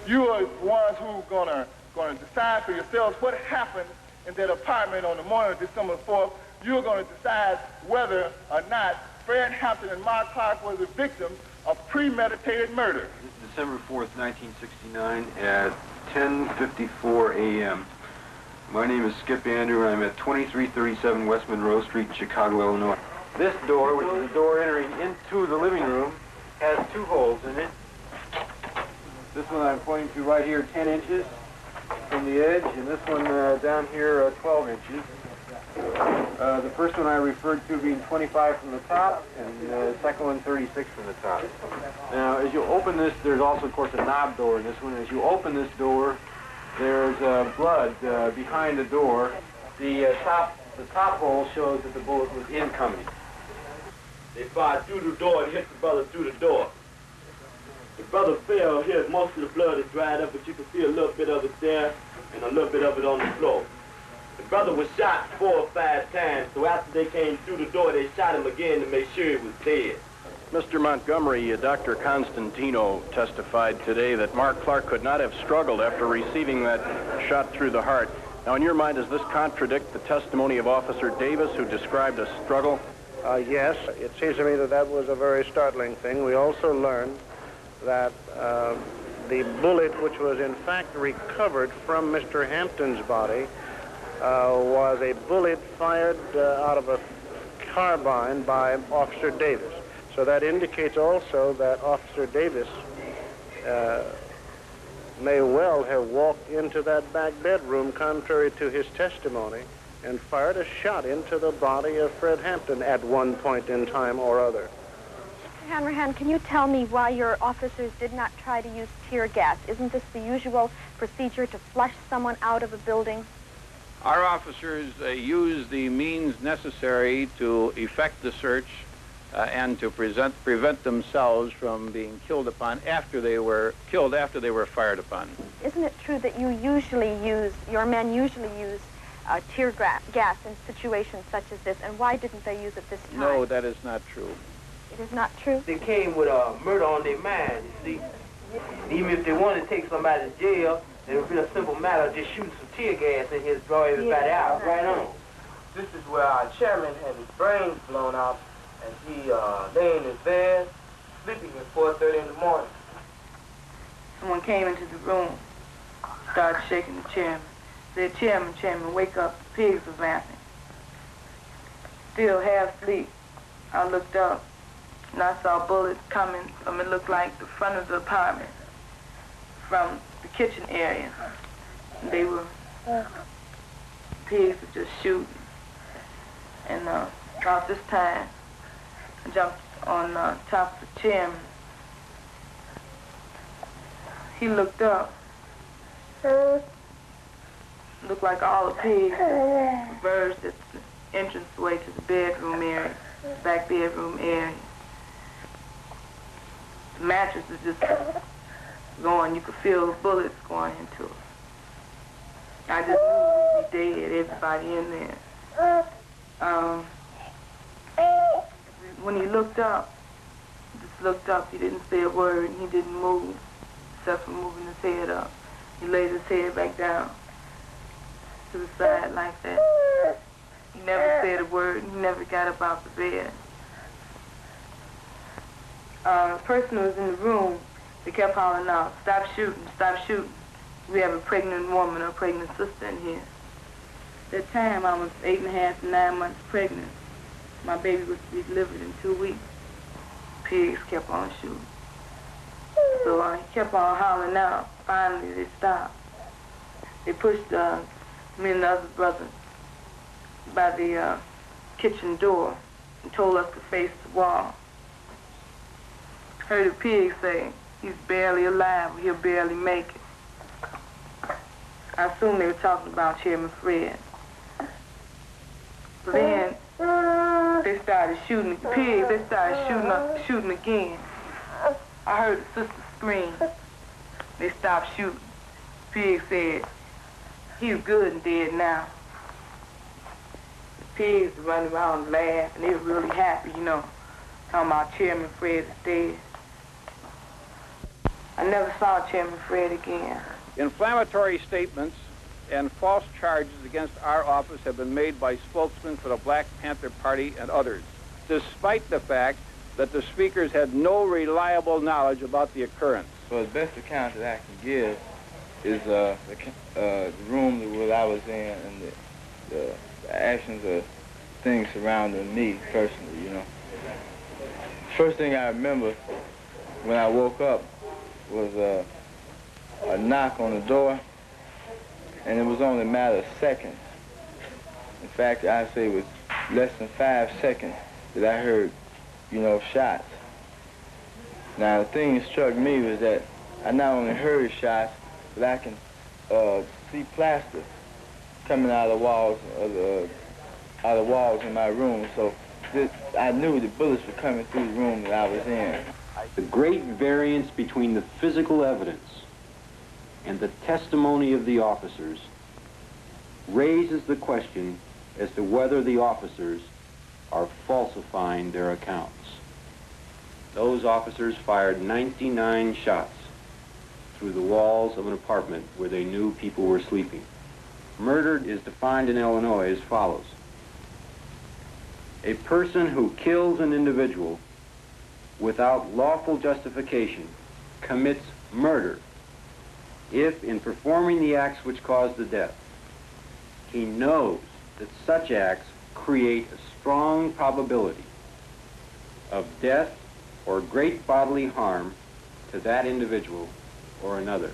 You are the ones who are gonna decide for yourselves what happened in that apartment on the morning of December 4th. You're going to decide whether or not Fred Hampton and Mark Clark were the victims of premeditated murder. December 4th, 1969 at 10:54 a.m. My name is Skip Andrew, and I'm at 2337 West Monroe Street, Chicago, Illinois. This door, which is the door entering into the living room, has 2 holes in it. This one I'm pointing to right here, 10 inches from the edge, and this one down here, 12 inches. The first one I referred to being 25 from the top, and the second one 36 from the top. Now, as you open this, there's also, of course, a knob door in this one. As you open this door, there's blood behind the door. The top hole shows that the bullet was incoming. They fired through the door and hit the brother through the door. The brother fell here. Most of the blood is dried up, but you can see a little bit of it there and a little bit of it on the floor. The brother was shot 4 or 5 times, so after they came through the door, they shot him again to make sure he was dead. Mr. Montgomery, Dr. Constantino testified today that Mark Clark could not have struggled after receiving that shot through the heart. Now, in your mind, does this contradict the testimony of Officer Davis, who described a struggle? Yes, it seems to me that that was a very startling thing. We also learned that the bullet, which was in fact recovered from Mr. Hampton's body, was a bullet fired out of a carbine by Officer Davis. So that indicates also that Officer Davis may well have walked into that back bedroom, contrary to his testimony, and fired a shot into the body of Fred Hampton at one point in time or other. Mr. Hanrahan, can you tell me why your officers did not try to use tear gas? Isn't this the usual procedure to flush someone out of a building? Our officers used the means necessary to effect the search and to prevent themselves from being killed upon after they were fired upon. Isn't it true that your men usually use tear gas in situations such as this, and why didn't they use it this time? No, that is not true. It is not true? They came with murder on their mind, you see. Even if they wanted to take somebody to jail, it would be a simple matter of just shooting some tear gas in here to draw everybody out. Right on. This is where our chairman had his brains blown out, and he lay in his bed, sleeping at 4:30 in the morning. Someone came into the room, started shaking the chairman. Said, Chairman, wake up. The pigs was laughing. Still half asleep. I looked up, and I saw bullets coming from, it looked like the front of the apartment, from the kitchen area. And they were, pigs were just shooting. And about this time, I jumped on top of the chairman. He looked up. Looked like all the pigs converged at the entranceway to the bedroom area, back bedroom area. The mattress was just going. You could feel the bullets going into it. I just knew we'd be dead, everybody in there. When he looked up, he didn't say a word, and he didn't move, except for moving his head up. He laid his head back down to the side like that. He never said a word, and he never got up out the bed. The person who was in the room, they kept hollering out, stop shooting, stop shooting. We have a pregnant woman or a pregnant sister in here. At that time, I was 8.5 to 9 months pregnant. My baby was to be delivered in 2 weeks. Pigs kept on shooting. So he kept on hollering out. Finally, they stopped. They pushed me and the other brother by the kitchen door and told us to face the wall. Heard the pig say, he's barely alive, he'll barely make it. I assume they were talking about Chairman Fred. So then they started shooting the pigs, they started shooting again. I heard the sister scream. They stopped shooting. The pig said, he's good and dead now. The pigs were running around and laughed, and they were really happy, you know, talking about Chairman Fred is dead. I never saw Chairman Fred again. Inflammatory statements and false charges against our office have been made by spokesmen for the Black Panther Party and others, despite the fact that the speakers had no reliable knowledge about the occurrence. So the best account that I can give is the room that I was in and the actions of things surrounding me personally, you know. First thing I remember when I woke up was a knock on the door, and it was only a matter of seconds. In fact, I'd say it was less than 5 seconds that I heard, you know, shots. Now, the thing that struck me was that I not only heard shots, but I can see plaster coming out of the walls in my room. So I knew the bullets were coming through the room that I was in. The great variance between the physical evidence and the testimony of the officers raises the question as to whether the officers are falsifying their accounts. Those officers fired 99 shots through the walls of an apartment where they knew people were sleeping. Murder is defined in Illinois as follows: a person who kills an individual without lawful justification commits murder if, in performing the acts which cause the death, he knows that such acts create a strong probability of death or great bodily harm to that individual or another.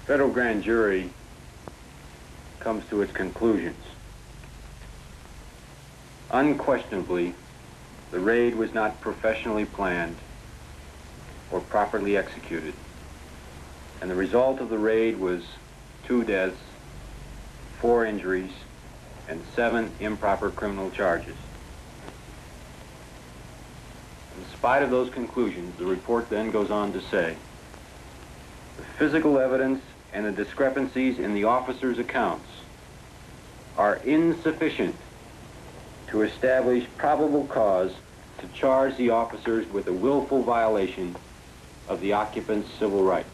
Federal grand jury comes to its conclusions. Unquestionably, the raid was not professionally planned or properly executed, and the result of the raid was 2 deaths, 4 injuries, and 7 improper criminal charges. In spite of those conclusions, the report then goes on to say, the physical evidence and the discrepancies in the officers' accounts are insufficient to establish probable cause to charge the officers with a willful violation of the occupant's civil rights.